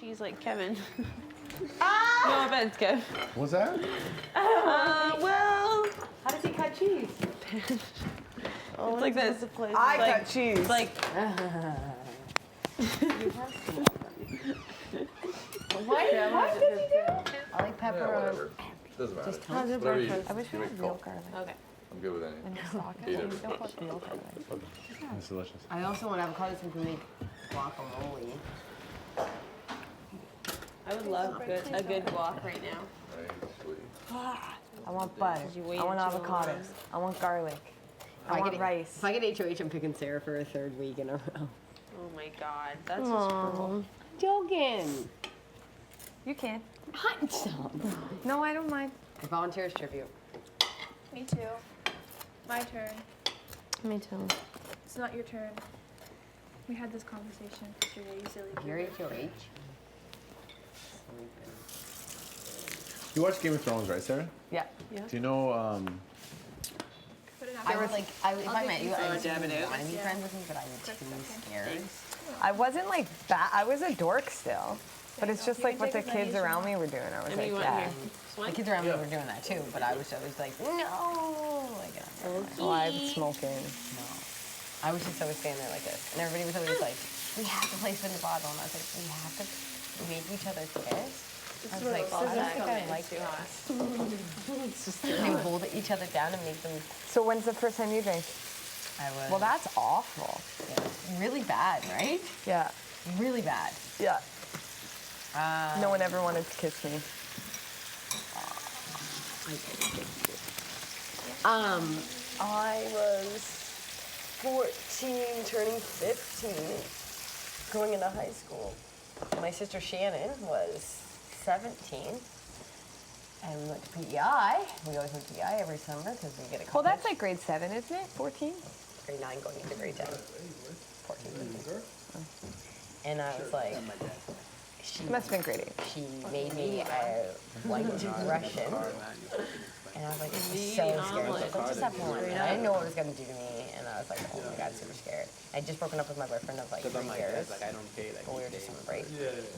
cheese like Kevin. No offense, Kev. What's that? Well, How does he cut cheese? it's like this. I cut cheese. It's like, What does he do? I like pepper. Whatever. Doesn't matter. Just tons of Whatever you breakfast. eat. I wish we You had make real call. garlic. okay. I'm good with anything. And socket. Eat We it. don't put real garlic. It's delicious. I also want avocado so we can make guacamole. I would love a good guac right now. Right, sweet. I want butter. You waited I want too avocados. long. I want garlic. I want rice. If I get HOH, I'm picking Sarah for a third week in a row. Oh my god, that's just cruel. Joking. You can. Stop. No, I don't mind. Volunteers tribute. Me too. My turn. Me too. It's not your turn. We had this conversation yesterday, you silly Your goober. HOH. You watch Game of Thrones, right, Sarah? Yeah. Do you know, Put it I out. would like, if I met you, I would dab it out. want to be Yeah. friends with you, but I was too scared. I wasn't like bad. I was a dork still. But it's just You like can what the take as many kids as you around want. me were doing. I was I mean, like, you want yeah. here? The kids around me were doing that too, but I was always like, no. Like, So I was smoking. no. I was just always standing there like this. And everybody was always like, we have to play spin the bottle. And I was like, we have to make each other kiss. I was like, I don't think I like too hot. this. They would hold each other down and make them, So when's the first time you drank? I was, Well, that's awful. yeah, really bad, right? Yeah. Really bad. Yeah. No one ever wanted to kiss me. I was 14, turning 15, going into high school. My sister Shannon was 17, and we went to PEI. We always went to PEI every summer because we get a Well, couple. that's like grade 7, isn't it? 14? grade 9 going into grade 10. 14, 15. And I was like, she, Must have been grade 8. she made me white Russian. And I was like, so scared. She was like, just have one. And I didn't know what it was going to do to me. And I was like, oh my God, super scared. I'd just broken up with my boyfriend of like 3 years. I don't pay like. When we were just on break.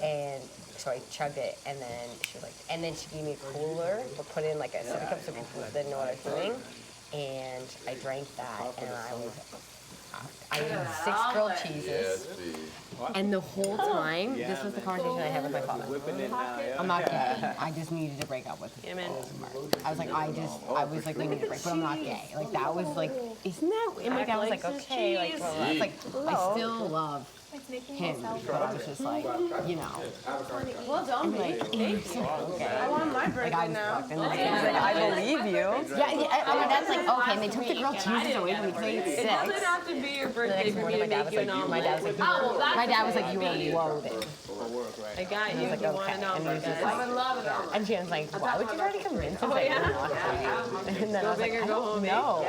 And so I chugged it, and then she was like, and then she gave me a cooler, but put in like a sippy cup so people didn't know what I was doing. And I drank that, and I ate 6 grilled cheeses. And the whole time, this was the conversation I had with my father. I'm not gay. I just needed to break up with him. Yeah, man. I was like, I was like, I need to break, but I'm not gay. Like, that was like, isn't that? And my dad was like, okay, like, well, it's like, I still love It's making him, myself but I was just like, you know. Well done, Like, okay. I want my Like, birthday I was now. fucked. And then I I believe you. yeah, and my dad's like, okay, and they took the grilled cheeses away from me because I ate 6. It doesn't have to be your The birthday next for me morning, to make you an my dad omelet. was like, my dad was like, you were loaded. I got you. I was like, You want okay. an And he was omelet? just guys? like, and Shannon's like, why would you try to convince us that yeah? you're not gay? And then I was like, big or I go don't home, know.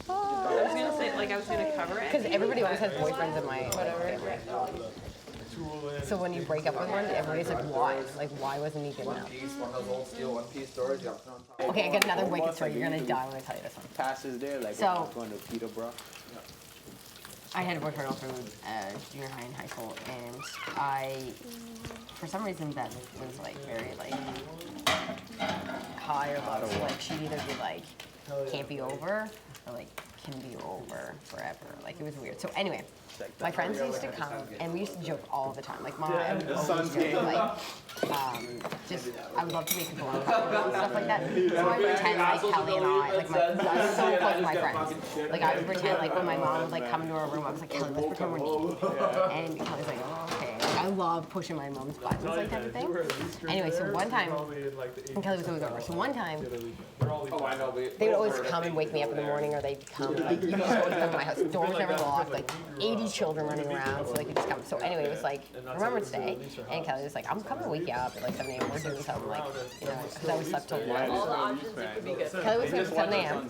I was gonna say, like, I was gonna cover it. Because everybody always has boyfriends in my family. So when you break up with one, everybody's like, why? Like, why wasn't he good enough? One of those old steel one-piece doors. You have to put on top. Okay, I got another wicked story. You're gonna die when I tell you this one. Passes there, like So- when I was going to Peterborough. I had a boyfriend all through junior high and high school, and I, for some reason, that was like very like high or low. So like she'd either be like, can't be over, or like can be over forever. Like it was weird. So anyway, my friends used to come, and we used to joke all the time. Like mom, always joke, like just I would love to make people uncomfortable and stuff like that. So I pretend like Kelly and I, like I was so close to my friends. Like I would pretend like when my mom would like come into our room, I was like, Kelly, let's pretend we're naked. And Kelly's like, oh, okay. Like, I love pushing my mom's buttons like type of thing. Anyway, so one time, and Kelly was always over. So one time, Oh, I know. they would always come and wake me up in the morning, or they'd come, like, you could just always come to my house. The door was never locked, like 80 children running around, so they could just come. So anyway, it was like, Remembrance Day, and Kelly was like, I'm coming to wake you up at like 7 a.m. We're doing something, like, you know, because I always slept till 1. All the options you could be good. Kelly was like 7 a.m.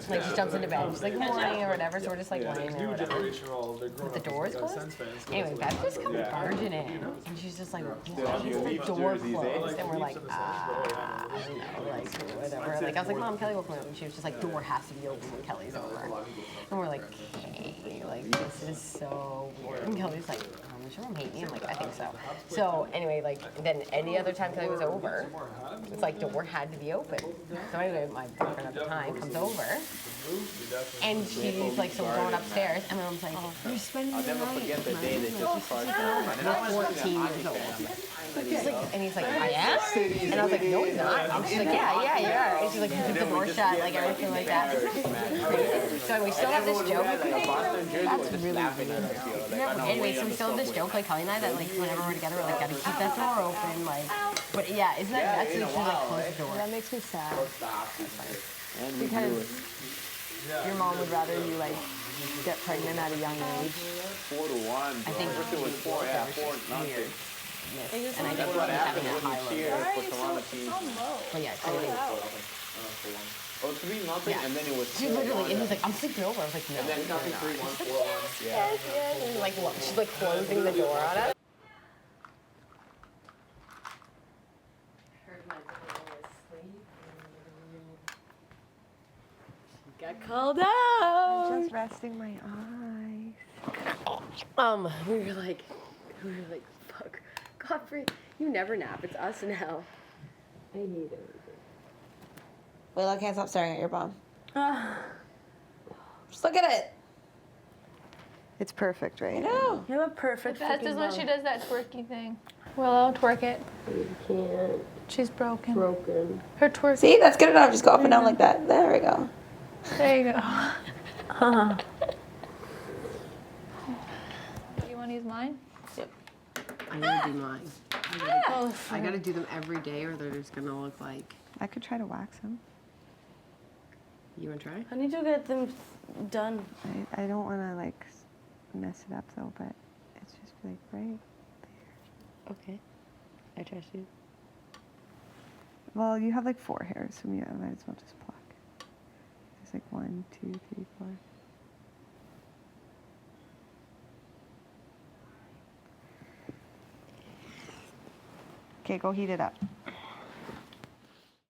Like, she jumps into bed. She's like, good morning, or whatever, so we're just like laying there, or whatever. With the doors closed. Anyway, Beth just comes barging in, and she's just like, why is the door closed? And we're like, I don't know, like, whatever. Like, I was like, Mom, Kelly woke me up, and she was just like, door has to be open when Kelly's over. And we're like, okay, like, this is so weird. And Kelly's like, I'm does your mom hate me? I'm like, I think so. So anyway, like then any other time Kelly was over, it's like door had to be open. So anyway, my boyfriend at the time comes over, and she's like, so we're going upstairs, and my mom's like, you're spending the night. I'll never forget the day they took apart. You're 14 years old. And he's like, I am? And I was like, no, he's not. And she's like, yeah, you are. And she's like, keep the door shut, like everything like that. So we still have this joke. That's really weird. Anyway, so we still have this joke, like Kelly and I, that like whenever we're together, we're like, gotta keep that door open, like. But yeah, isn't that nuts? So we should like close the door. That makes me sad. Because Your mom would rather you like get pregnant at a young age. 4 to 1. I think it was 4, yeah, 4 nothing. And I think That's what he's having happened that when high you low. cheer for Toronto team. But yeah, crazy. Oh, 3 nothing, Yeah. and then it was She literally, and he's like, I'm sleeping over. I was like, no. and then you're nothing not. 3 1 4 1. Yeah. Yes. And like, she's like closing the door on us. Got called out. Just resting my eyes. We were like, fuck, Godfrey, you never nap. It's us now. I hate it. Willow can't stop staring at your bum. Just look at it. It's perfect, right? No. You have a perfect. Best is freaking when bum. she does that twerky thing. Willow, twerk it. You can't. She's broken. Broken. Her twerk. See, that's good enough. Just go up and down like that. There we go. There you go. Do you want to use mine? I gotta do mine. I gotta do them every day, or they're just gonna look like. I could try to wax him. You wanna try? I need to get them done. I don't want to like mess it up though, but it's just like right. Okay. I trust you. Well, you have like 4 hairs, so I might as well just pluck. There's like 1, 2, 3, 4. Okay, go heat it up.